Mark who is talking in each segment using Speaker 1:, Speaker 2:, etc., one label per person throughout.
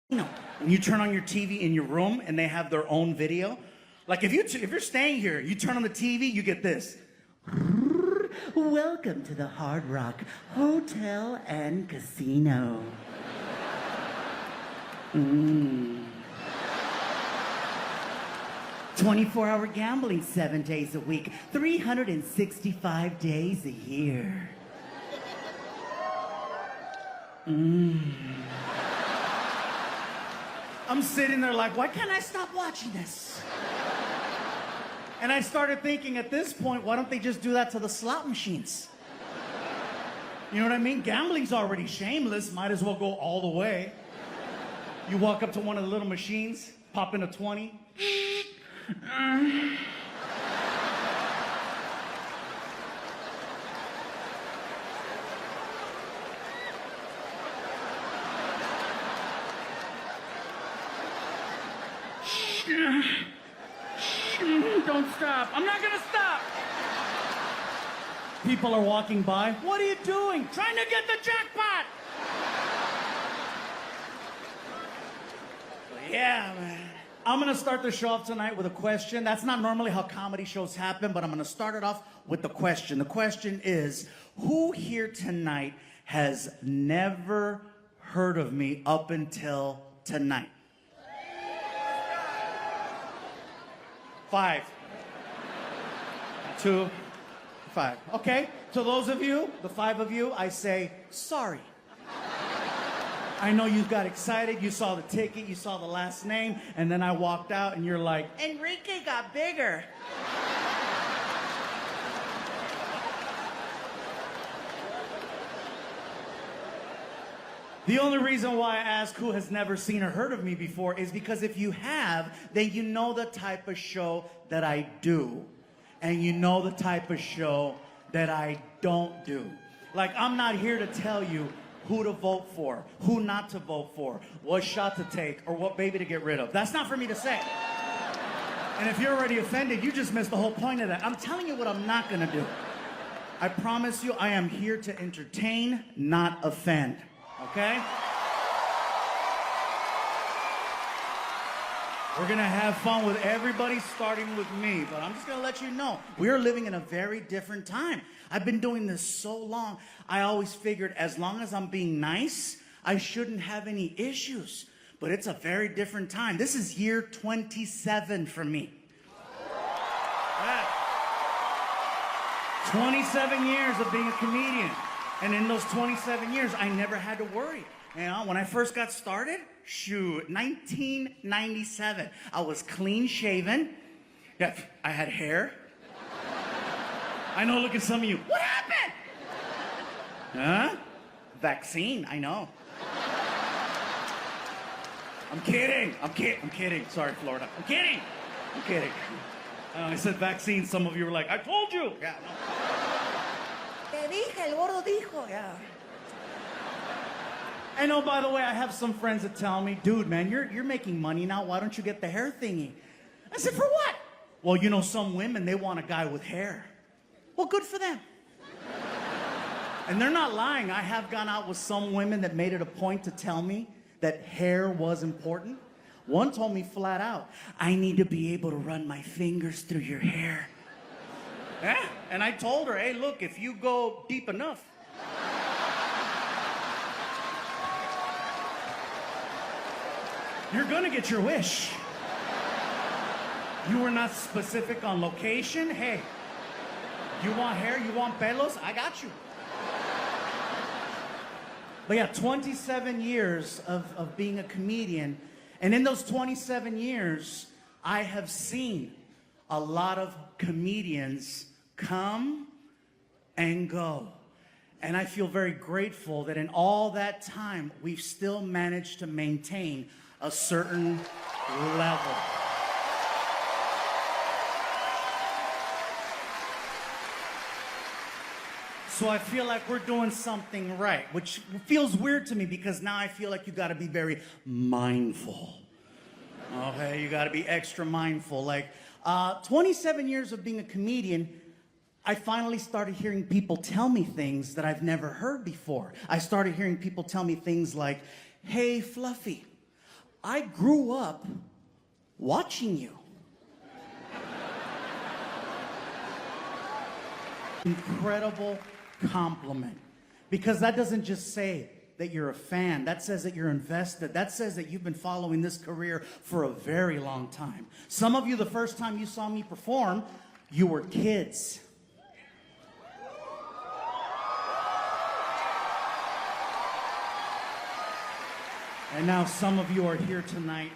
Speaker 1: When you turn on your TV in your room and they have their own video, like if you're staying here, you turn on the TV, you get this. Welcome to the Hard Rock Hotel and Casino. 24-hour gambling 7 days a week, 365 days a year. I'm sitting there like, why can't I stop watching this? And I started thinking at this point, why don't they just do that to the slot machines? You know what I mean? Gambling's already shameless, might as well go all the way. You walk up to one of the little machines, pop in a 20. Don't stop. I'm not gonna stop. People are walking by. What are you doing? Trying to get the jackpot. Yeah, man. I'm gonna start the show off tonight with a question. That's not normally how comedy shows happen, but I'm gonna start it off with the question. The question is, who here tonight has never heard of me up until tonight? 5, 2, 5. Okay, to those of you, the 5 of you, I say sorry. I know you got excited, you saw the ticket, you saw the last name, and then I walked out and you're like, Enrique got bigger. The only reason why I ask who has never seen or heard of me before is because if you have, then you know the type of show that I do. And you know the type of show that I don't do. Like, I'm not here to tell you who to vote for, who not to vote for, what shot to take, or what baby to get rid of. That's not for me to say. And if you're already offended, you just missed the whole point of that. I'm telling you what I'm not gonna do. I promise you, I am here to entertain, not offend. Okay? We're gonna have fun with everybody, starting with me, but I'm just gonna let you know, we are living in a very different time. I've been doing this so long, I always figured as long as I'm being nice, I shouldn't have any issues. But it's a very different time. This is year 27 for me. Yeah. 27 years of being a comedian. And in those 27 years, I never had to worry. You know, when I first got started, shoot, 1997, I was clean shaven. Yeah, I had hair. I know, look at some of you. What happened? Huh? Vaccine, I know. I'm kidding. I'm kidding. Sorry, Florida. I'm kidding. I said vaccine. Some of you were like, I told you. Yeah, no. Te dije, el gordo dijo. Yeah. And oh, by the way, I have some friends that tell me, dude, man, you're making money now. Why don't you get the hair thingy? I said, for what? Well, you know, some women, they want a guy with hair. Well, good for them. And they're not lying. I have gone out with some women that made it a point to tell me that hair was important. One told me flat out, I need to be able to run my fingers through your hair. Yeah? And I told her, hey, look, if you go deep enough. You're gonna get your wish. You were not specific on location. Hey, you want hair, you want pelos? I got you. But yeah, 27 years of being a comedian. And in those 27 years, I have seen a lot of comedians come and go. And I feel very grateful that in all that time, we've still managed to maintain a certain level. So I feel like we're doing something right, which feels weird to me because now I feel like you gotta be very mindful. Okay, you gotta be extra mindful. Like, 27 years of being a comedian, I finally started hearing people tell me things that I've never heard before. I started hearing people tell me things like, hey, Fluffy, I grew up watching you. Incredible compliment. Because that doesn't just say that you're a fan. That says that you're invested. That says that you've been following this career for a very long time. Some of you, the first time you saw me perform, you were kids. And now some of you are here tonight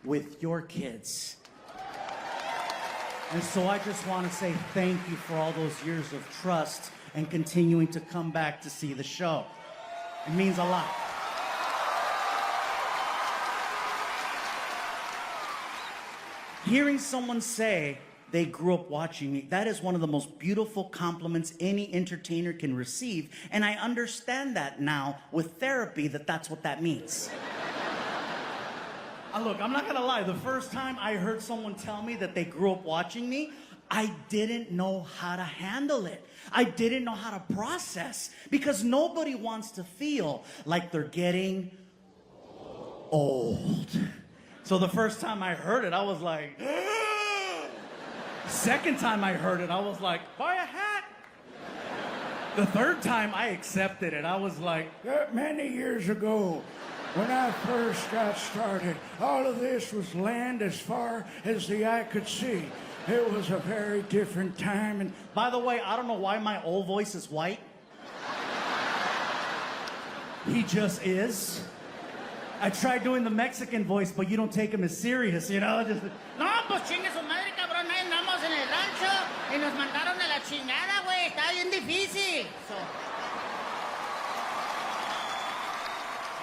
Speaker 1: with your kids. And so I just want to say thank you for all those years of trust and continuing to come back to see the show. It means a lot. Hearing someone say they grew up watching me, that is one of the most beautiful compliments any entertainer can receive. And I understand that now with therapy, that's what that means. Look, I'm not gonna lie, the first time I heard someone tell me that they grew up watching me, I didn't know how to handle it. I didn't know how to process, because nobody wants to feel like they're getting old. So the first time I heard it, I was like, second time I heard it, I was like, buy a hat. The third time I accepted it, I was like,
Speaker 2: many years ago, when I first got started, all of this was land as far as the eye could see. It was a very different time. And
Speaker 1: by the way, I don't know why my old voice is white. He just is. I tried doing the Mexican voice, but you don't take him as serious, you know? Just...
Speaker 3: No, pues chingue su madre, cabrón. Ahí andamos en el rancho y nos mandaron a la chingada, güey. Está bien difícil.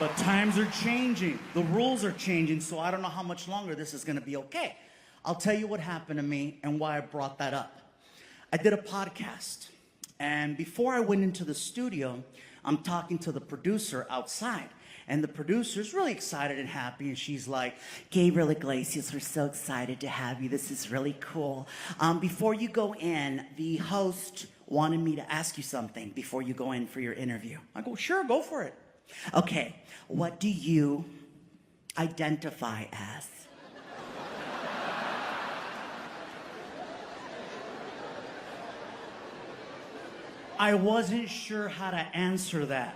Speaker 1: But times are changing. The rules are changing, so I don't know how much longer this is going to be okay. I'll tell you what happened to me and why I brought that up. I did a podcast, and before I went into the studio, I'm talking to the producer outside, and the producer's really excited and happy, and she's like, Gabriel Iglesias, we're so excited to have you. This is really cool. Before you go in, the host wanted me to ask you something before you go in for your interview. I go, sure, go for it. Okay, what do you identify as? I wasn't sure how to answer that.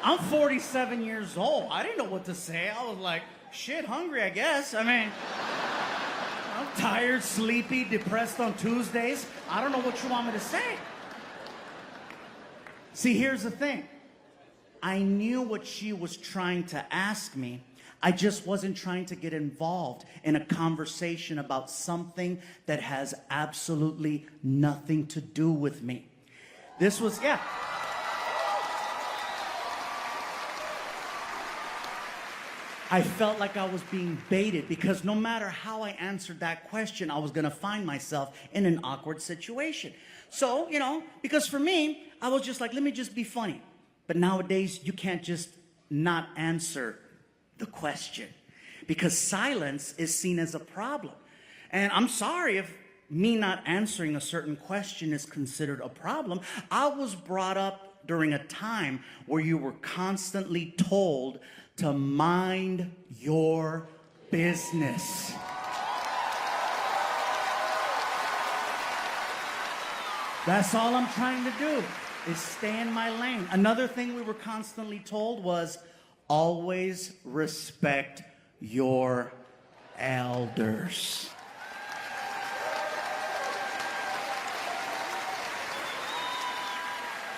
Speaker 1: I'm 47 years old. I didn't know what to say. I was like, shit, hungry, I guess. I mean, I'm tired, sleepy, depressed on Tuesdays. I don't know what you want me to say. See, here's the thing. I knew what she was trying to ask me. I just wasn't trying to get involved in a conversation about something that has absolutely nothing to do with me. This was, yeah. I felt like I was being baited because no matter how I answered that question, I was gonna find myself in an awkward situation. So, you know, because for me, I was just like, let me just be funny. But nowadays, you can't just not answer the question because silence is seen as a problem. And I'm sorry if me not answering a certain question is considered a problem. I was brought up during a time where you were constantly told to mind your business. That's all I'm trying to do, is stay in my lane. Another thing we were constantly told was always respect your elders.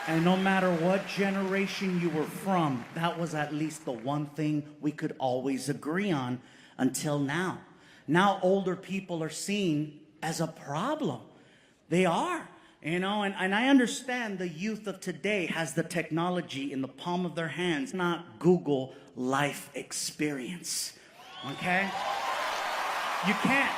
Speaker 1: And no matter what generation you were from, that was at least the one thing we could always agree on until now. Now older people are seen as a problem. They are, you know, and I understand the youth of today has the technology in the palm of their hands, not Google life experience, okay? You can't.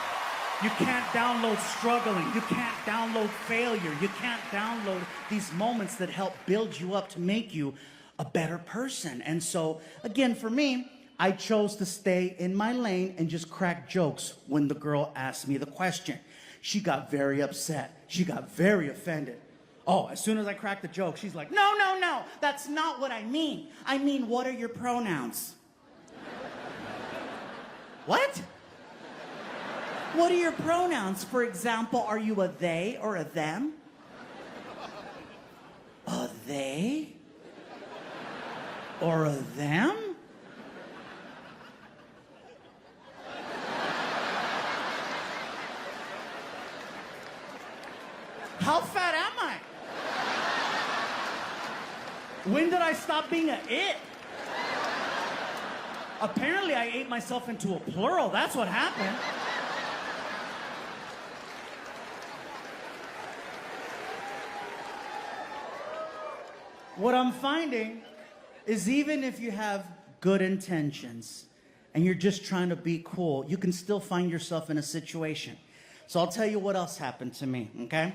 Speaker 1: You can't download struggling. You can't download failure. You can't download these moments that help build you up to make you a better person. And so, again, for me, I chose to stay in my lane and just crack jokes when the girl asked me the question. She got very upset. She got very offended. Oh, as soon as I cracked the joke, she's like, no, no, no, that's not what I mean. I mean, what are your pronouns? What?
Speaker 4: What are your pronouns? For example, are you a they or a them?
Speaker 1: A they? Or a them? How fat am I? When did I stop being a it? Apparently I ate myself into a plural. That's what happened. What I'm finding is even if you have good intentions and you're just trying to be cool, you can still find yourself in a situation. So I'll tell you what else happened to me, okay?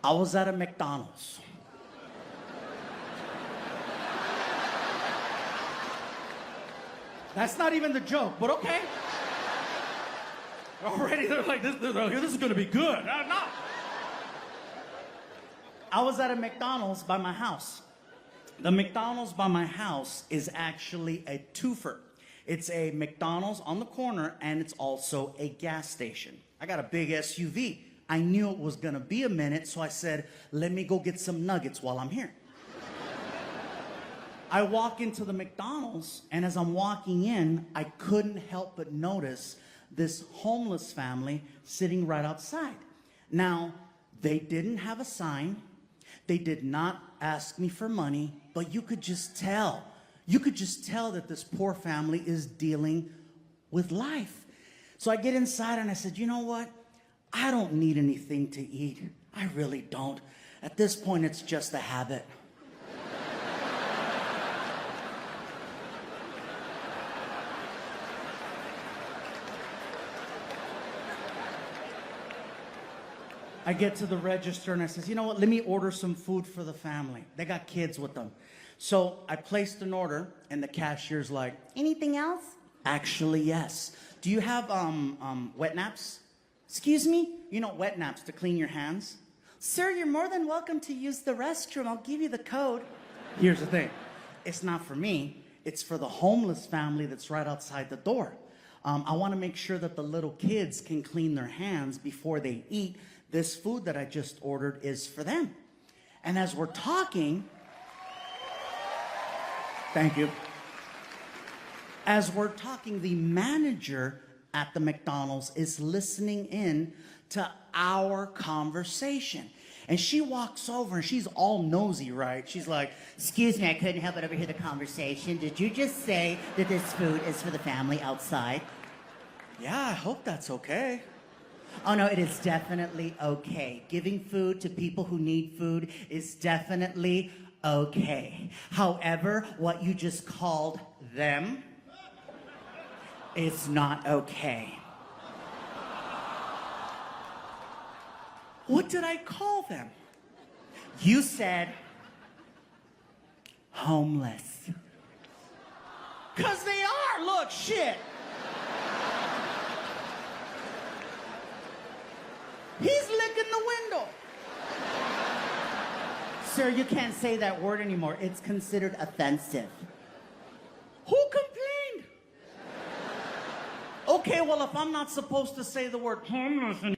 Speaker 1: I was at a McDonald's. That's not even the joke, but okay. Already they're like, this is gonna be good. No. I was at a McDonald's by my house. The McDonald's by my house is actually a twofer. It's a McDonald's on the corner and it's also a gas station. I got a big SUV. I knew it was gonna be a minute, so I said, let me go get some nuggets while I'm here. I walk into the McDonald's, and as I'm walking in, I couldn't help but notice this homeless family sitting right outside. Now, they didn't have a sign. They did not ask me for money, but you could just tell. You could just tell that this poor family is dealing with life. So I get inside and I said, you know what? I don't need anything to eat. I really don't. At this point, it's just a habit. I get to the register and I says, you know what, let me order some food for the family. They got kids with them. So I placed an order and the cashier's like, anything else? Actually, yes. Do you have wet naps? Excuse me? You know, wet naps to clean your hands? Sir, you're more than welcome to use the restroom. I'll give you the code. Here's the thing. It's not for me. It's for the homeless family that's right outside the door. I want to make sure that the little kids can clean their hands before they eat. This food that I just ordered is for them. And as we're talking, thank you. As we're talking, the manager at the McDonald's is listening in to our conversation. And she walks over and she's all nosy, right? She's like,
Speaker 3: Excuse me, I couldn't help but overhear the conversation. Did you just say that this food is for the family outside?
Speaker 1: yeah, I hope that's okay.
Speaker 3: Oh no, it is definitely okay. Giving food to people who need food is definitely okay. However, what you just called them is not okay.
Speaker 1: What did I call them?
Speaker 3: You said homeless.
Speaker 1: 'Cause they are, look, shit. He's licking the window.
Speaker 3: Sir, you can't say that word anymore. It's considered offensive.
Speaker 1: Who complained? Okay, well, if I'm not supposed to say the word homeless